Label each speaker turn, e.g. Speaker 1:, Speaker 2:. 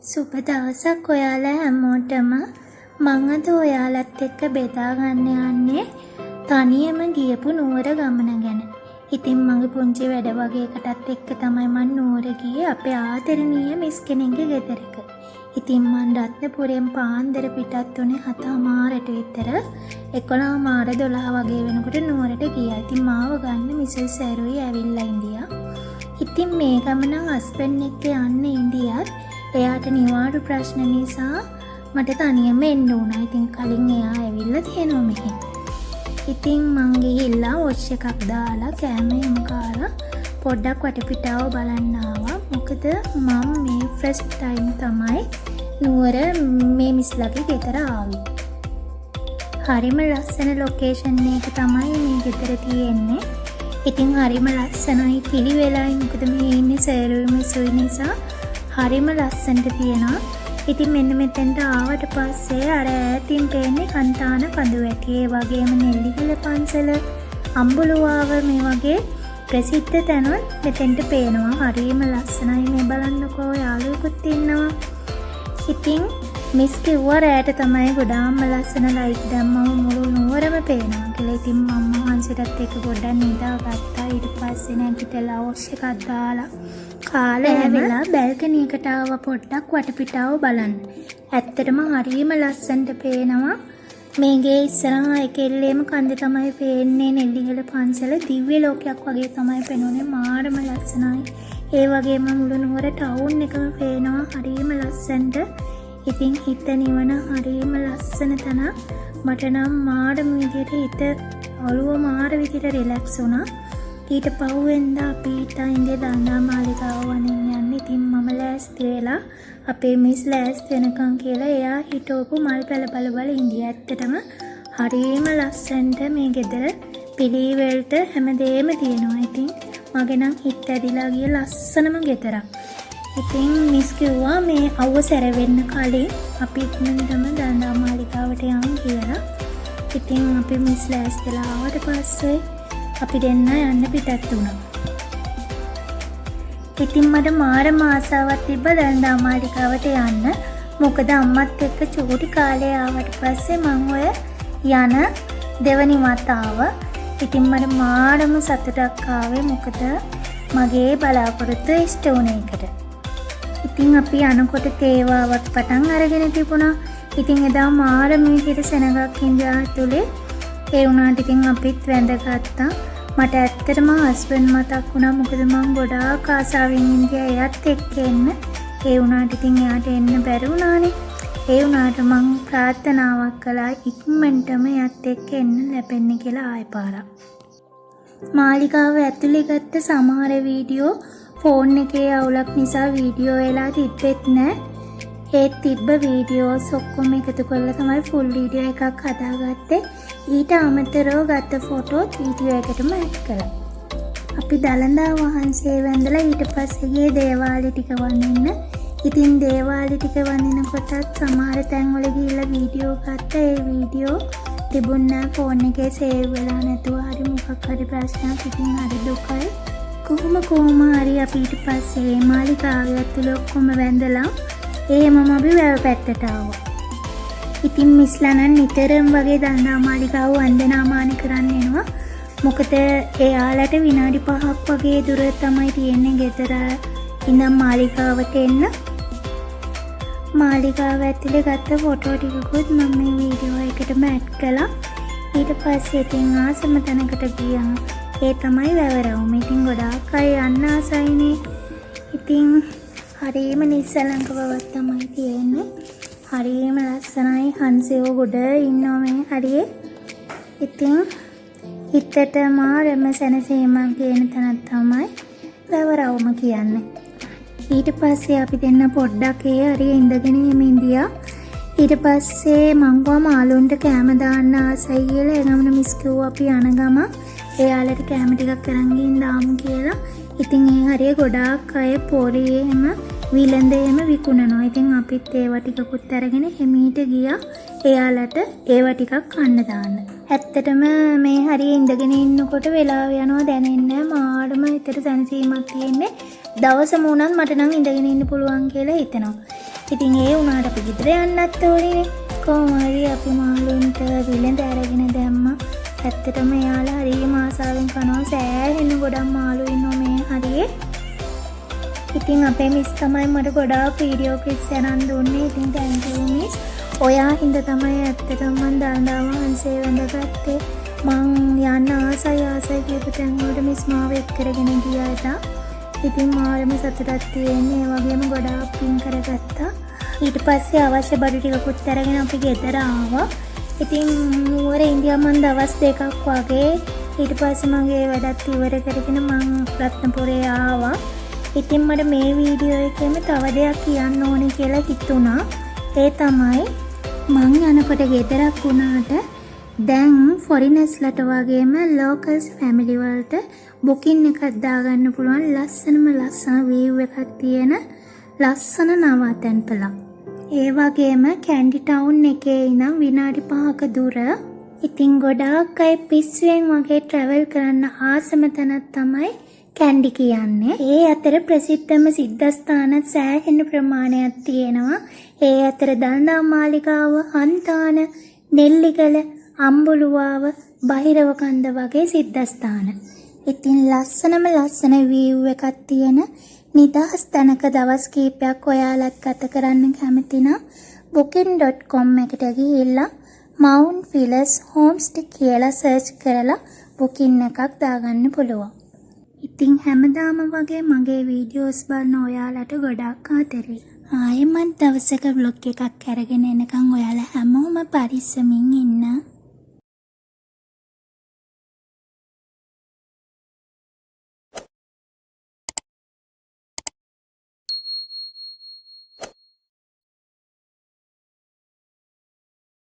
Speaker 1: සුබ දවසක් ඔයාලා හැමෝටම. මං අද ඔයාලත් එක්ක බෙදා ගන්න යන්නේ තනියම ගියපු නුවර ගමන ගැන. ඉතින් මගේ පුංචි වැඩ වගේකටත් එක්ක තමයි මං නුවර ගියේ අපේ ආදරණීය මිස් කෙනෙක්ගේ ගෙදරක. ඉතින් මං රත්නපුරෙන් පාන්දර පිටත් උනේ 7:00ට විතර 11:00 වගේ වෙනකොට නුවරට ගියා. ඉතින් මාව ගන්න මිසල් සෑරුයි ඇවිල්ලා ඉඳියා. ඉතින් මේ ගමන හස්බන්ඩ් එක්ක යන්න ඉඳියත් එයාට නිවාඩු ප්‍රශ්න නිසා මට තනියම එන්න වුණා. ඉතින් කලින් එයා ඇවිල්ලා තියෙනවා මෙහෙ. ඉතින් මං ගිහිල්ලා වොච් එකක් දාලා කෑම යමු කාලා පොඩ්ඩක් වටපිටාව බලන්න ආවා. මොකද මම මේ ෆස්ට් ටයිම් තමයි නුවර මේ මිස්ලගේ ගෙදර ආවේ. හරිම ලස්සන ලොකේෂන් එක තමයි මේ ගෙදර තියෙන්නේ. ඉතින් හරිම ලස්සනයි පිළිවෙලයි. මොකද මේ ඉන්නේ සෑරුයි මිසුයි නිසා හරිම ලස්සනට තියෙනවා. ඉතින් මෙන්න මෙතෙන්ට ආවට පස්සේ අර ඈතින් පේන්නේ හන්තාන කඳු වැටි. ඒ වගේම නෙල්ලිගල පන්සල, අම්බුලුවාව මේ වගේ ප්‍රසිද්ධ තැනුත් මෙතෙන්ට පේනවා. හරිම ලස්සනයි. මේ බලන්නකෝ යාළුවෙකුත් ඉන්නවා. ඉතින් මිස් කිව්වා රැයට තමයි ගොඩාක්ම ලස්සන ලයිට් දැම්මම මුළු නුවරම පේනවා කියලා. ඉතින් මම හන්සිටත් එක්ක ගොඩක් නිදාගත්තා. ඊට පස්සේ නැගිටලා වොච් එකක් දාලා කාලේ ඇවිල්ලා බැල්කනි එකට ආවා පොඩ්ඩක් වටපිටාව බලන්න. ඇත්තටම හරිම ලස්සනට පේනවා. මේගේ ඉස්සරහා එකෙල්ලේම කන්ද තමයි පේන්නේ. නෙල්ලිගල පන්සල දිව්‍ය ලෝකයක් වගේ තමයි පෙනුනේ. මාරම ලස්සනයි. ඒ වගේම මුළු නුවර ටවුන් එකම පේනවා. හරිම ලස්සනට. ඉතින් හිත නිවන හරිම ලස්සන තැන. මට නම් මාරම විදියට හිත ඔළුව මාර විදියට රිලැක්ස් වුණා. ඊට පහුවෙන්ද අපි ඉතින්ගේ දන්නා මාලිගාව වනින් යන්නේ. ඉතින් මම ලෑස්ති වෙලා අපේ මිස් ලෑස්ති වෙනකන් කියලා එයා හිටවපු මල් පැල බල ඉඳියා. ඇත්තටම හරිම ලස්සනට මේ ගෙදර පිළිවෙලට හැමදේම තියෙනවා. ඉතින් මගේ නම් හිත ඇදිලා ගිය ලස්සනම ගෙදරක්. ඉතින් මිස් කිව්වා මේ අවුව සැරවෙන්න කලින් අපි ඉක්මනටම දන්නා මාලිගාවට යමු කියලා. ඉතින් අපි මිස් ලෑස්තිලා ආවට පස්සේ අපි දෙන්න යන්න පිටත් වුණා. ඉතින් මට මාරම ආසාවක් තිබ්බ දන්දා මාලිගාවට යන්න. මොකද අම්මත් එක්ක චූටි කාලේ ආවට පස්සේ මම ඔය යන දෙවනි වතාව. ඉතින් මට මාරම සතුටක් ආවේ. මොකද මගේ බලාපොරොත්තු ඉෂ්ට වුණ එකට. ඉතින් අපි යනකොට තේවාවක් පටන් අරගෙන තිබුණා. ඉතින් එදා මාරම විදිහට සෙනගක් ඉන්දියා ඇතුලේ. ඒ වුණාට ඉතින් අපිත් වැඳගත්තා. මට ඇත්තටම හස්බන්ඩ් මතක් වුණා. මොකද මම ගොඩාක් ආසාවෙන් ඉන්දියා එයත් එක්ක එන්න. ඒ වුණාට ඉතින් එයාට එන්න බැරි වුණානේ. ඒ වුණාට මම ප්‍රාර්ථනාවක් කළා ඉක්මනටම එයත් එක්ක එන්න ලැබෙන්න කියලා ආයෙ පාරක්. මාලිගාව ඇතුලේ ගත්ත සමහර වීඩියෝ ෆෝන් එකේ අවුලක් නිසා වීඩියෝ වෙලා තිබෙත් නෑ. ඒ තිබ්බ වීඩියෝස් ඔක්කොම එකතු කරලා තමයි ෆුල් වීඩියෝ එකක් හදාගත්තේ. ඊට අමතරව ගත්ත ෆොටෝත් වීඩියෝ එකටම ඇඩ් කළා. අපි දළදා වහන්සේ වැඳලා ඊට පස්සේ ගියේ දේවාලේ ටික වඳින්න. ඉතින් දේවාලේ ටික වඳිනකොටත් සමහර තැන්වල ගිහිල්ලා වීඩියෝ ගත්තා. ඒ වීඩියෝ තිබුණා ෆෝන් එකේ සේව් වෙලා නැතුව හරි මොකක් හරි ප්‍රශ්නයක්. ඉතින් හරි දුකයි. කොහොම හරි අපි ඊට පස්සේ මාලිගාව ඇතුළේ ඔක්කොම වැඳලා එහෙමම අපි වැව පැත්තට ආවා. ඉතින් මිස්ලා නම් නිතරම වගේ දන්නා මාලිගාව වන්දනාමාන කරන්න එනවා. මොකද එයාලට විනාඩි 5ක් වගේ දුර තමයි තියෙන්නේ ගෙදර ඉඳන් මාලිගාවට එන්න. මාලිගාව ඇතුලේ ගත්ත ෆොටෝ ටිකකුත් මම මේ වීඩියෝ එකටම ඇඩ් කළා. ඊට පස්සේ ඉතින් ආසම තැනකට ගියා. ඒ තමයි වැවරවුම. ඉතින් ගොඩාක් අය යන්න ආසයිනේ. ඉතින් හරිම නිස්සලංක බවක් තමයි තියෙන්නේ. හරිම ලස්සනයි. හංසයෝ ගොඩ ඉන්නවා මේ හරියේ. ඉතින් හිතට මාරම සැනසීමක් කියන තැනක් තමයි වැවරවුම කියන්නේ. ඊට පස්සේ අපි දෙන්න පොඩ්ඩක් ඒ හරිය ඉඳගෙන ඉඳියා. ඊට පස්සේ මං ගියා මාළුන්ට කෑම දාන්න ආසයි කියලා. එනමුන මිස් කිව්වා අපි යන ගම එයාලට කෑම ටිකක් අරන් ගින් දාමු කියලා. ඉතින් ඒ හරිය ගොඩාක් අය පොරියෙම විලඳේම විකුණනවා. ඉතින් අපිත් ඒවා ටිකකුත් අරගෙන හිමීට ගියා එයාලට ඒවා ටිකක් කන්න දාන්න. ඇත්තටම මේ හරිය ඉඳගෙන ඉන්නකොට වෙලාව යනවා දැනෙන්නේ නැහැ. මාඩම හිතට සැනසීමක් තියෙන්නේ. දවසම වුණත් මට නම් ඉඳගෙන ඉන්න පුළුවන් කියලා හිතෙනවා. ඉතින් ඒ වුණාට අපි ගෙදර යන්නත් ඕනේ. කොහොම හරි අපි මාළුන්ට විලඳ අරගෙන දැම්මා. ඇත්තටම එයාලා හරියම ආසාවෙන් කනවා. සෑහෙන ගොඩක් මාළු ඉන්නවා මේ හරියේ. ඉතින් අපේ මිස් තමයි මට ගොඩාක් වීඩියෝ ක්ලිප්ස් අරන් දුන්නේ. ඉතින් thank you මිස්. ඔයා හින්දා තමයි ඇත්තටම මම දල්දා වහන්සේ වැඳගත්තේ. මං යන්න ආසයි කියපු තැන් වලට මිස් මාව එක් කරගෙන ගියා තා. ඉතින් මාරම සතුටක් තියෙන්නේ. ඒ වගේම ගොඩාක් පින් කරගත්තා. ඊට පස්සේ අවශ්‍ය බඩු ටිකකුත් අරගෙන අපි ගෙදර ආවා. ඉතින් නුවර ඉඳියා මං දවස් 2ක් වගේ. ඊට පස්සේ මගේ වැඩත් ඉවර කරගෙන මං රත්නපුරේ ආවා. ඉතින් මට මේ වීඩියෝ එකේම තව දෙයක් කියන්න ඕනේ කියලා හිතුණා. ඒ තමයි මං යනකොට ගෙදරක් වුණාට දැන් ෆොරිනර්ස්ලට වගේම ලෝකල්ස් ෆැමිලි වලට බුකින් එකක් දාගන්න පුළුවන් ලස්සන වීව් එකක් තියෙන ලස්සන නවාතැන්පලක්. ඒ වගේම කැන්ඩි ටවුන් එකේ ඉඳන් විනාඩි 5ක දුර. ඉතින් ගොඩාක් අය පිස්සුවෙන් වගේ ට්‍රැවල් කරන්න ආසම තැනක් තමයි කැන්ඩි කියන්නේ. ඒ අතර ප්‍රසිද්ධම සිද්ධාස්ථානත් සෑහෙන ප්‍රමාණයක් තියෙනවා. ඒ අතර දල්දා මාලිගාව, හන්තාන, නෙල්ලිගල, අම්බුලුවාව, බහිරව කන්ද වගේ සිද්ධාස්ථාන. ඉතින් ලස්සන වීව් එකක් තියෙන නිදහස් තැනක දවස් කීපයක් ඔයාලත් ගත කරන්න කැමති නම් booking.com එකට ගිහිල්ලා Mount Phyllis Homestay කියලා සර්ච් කරලා බුකින් එකක් දාගන්න පුළුවන්. ඉතින් හැමදාම වගේ මගේ වීඩියෝස් බලන ඔයාලට ගොඩාක් ආදරෙයි. ආයෙමත් දවසක vlog එකක් අරගෙන එනකන් ඔයාලා හැමෝම පරිස්සමින් ඉන්න.